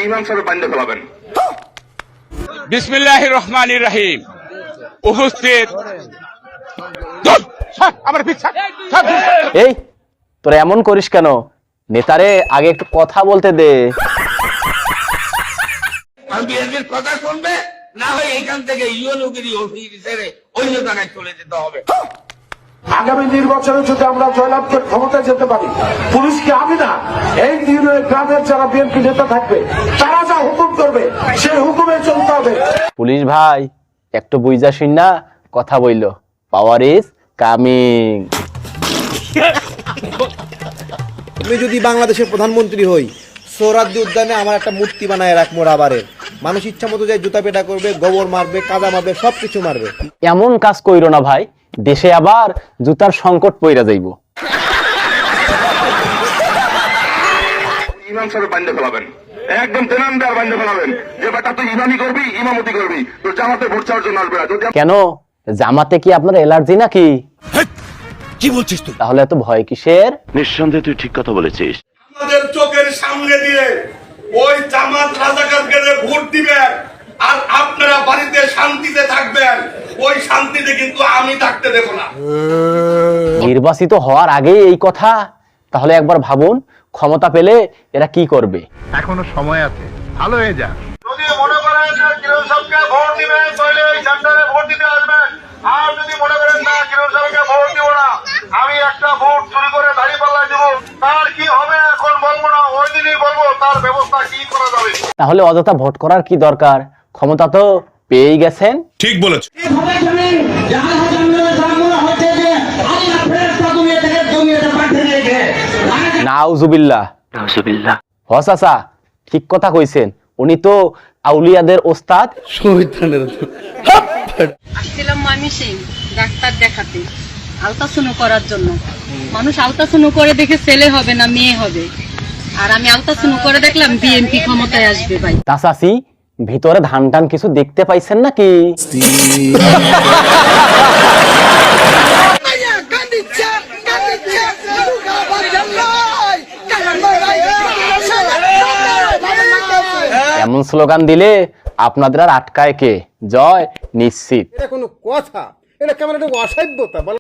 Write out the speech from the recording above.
ইমাম সাহেব বান্ধে ফেলাবেন। বিসমিল্লাহির রহমানির রহিম। উপস্থিত এই তোরা এমন করিস কেন? নেতারে আগে একটু কথা বলতে দে। বিএনপির কথা শুনবে, না হয় এখান থেকে ইউএনওগিরি অফিস ছেড়ে অন্য জায়গায় চলে যেতে হবে। আগামী নির্বাচনে যদি আমরা জয়লাভ করে ক্ষমতায় যেতে পারি, পুলিশকে আমি না, এই গ্রামের যারা বিএনপি নেতা থাকবে তারা যা হুকুম করবে সেই হুকুমে চলতে হবে। পুলিশ ভাই একটু বুঝা শুন না কথা বইল। Power is coming. আমি যদি বাংলাদেশের প্রধানমন্ত্রী হই, সোহরাওয়ার্দী উদ্যানে আমার একটা মূর্তি বানায় রাখবো রাবারের। মানুষ ইচ্ছা মতো যায় জুতা পেটা করবে, গোবর মারবে, কাদা মারবে, সবকিছু মারবে। এমন কাজ কইরো না ভাই, দেশে আবার জুতার সংকট পইরা যাইব। ইমাম সাহেব বান্ধে ফেলাবেন, একদম তেনান্দার বান্ধে ফেলাবেন যে বেটা তুই ইমামি করবি, ইমামতি করবি, তোর জামাতে ভোট চাওয়ার জন্য আসবে না। যদি কেন জামাতে কি আপনার অ্যালার্জি নাকি? কি বলছিস তুই? তাহলে এত ভয় কিসের? নিঃসন্দেহে তুই ঠিক কথা বলেছিস। আমাদের চোখের সামনে দিয়ে ওই জামাত রাজাকারকে ভোট দিবেন আর আপনারা বাড়িতে শান্তিতে থাকবেন। ওই শান্তিতে কিন্তু আমি থাকতে দেব না। নির্বাচিত হওয়ার আগেই এই কথা? তাহলে একবার ভাবুন ক্ষমতা পেলে এরা কি করবে। এখনো সময় আছে, ভালো হয়ে যা। যদি মনে করেন যে কিরণ সাহেবকে ভোট দিবেন তাহলে এই সেন্টারে ভোট দিতে আসবেন। আর যদি মনে করেন না কিরণ সাহেবকে ভোট দিব না, আমি একটা ভোট চুরি করে দাঁড়িয়ে পাল্লাই দেবো, তার কি হবে এখন বলবো না, ওই দিনই বলবো তার ব্যবস্থা কি করা যাবে। তাহলে অযথা ভোট করার কি দরকার? ক্ষমতা তো পেয়েই গেছেন। ঠিক বলেছ। নাউজুবিল্লাহ। হস আসা ঠিক কথা কইছেন, উনি তো আউলিয়াদের ওস্তাদ। আসছিলাম ময়মনসিং ডাক্তার দেখাতে, আলট্রাসাউন্ড করার জন্য। মানুষ আলট্রাসাউন্ড করে দেখে ছেলে হবে না মেয়ে হবে, আর আমি আলট্রাসাউন্ড করে দেখলাম বিএনপি ক্ষমতায় আসবে। ভাই তাসাসি ভিতরে ধান টান কিছু দেখতে পাইছেন নাকি? এমন স্লোগান দিলে আপনাদের আর আটকায় কে? জয় নিশ্চিত। এটা কোনো কথা? এটা কেমন একটা অসভ্যতা বল।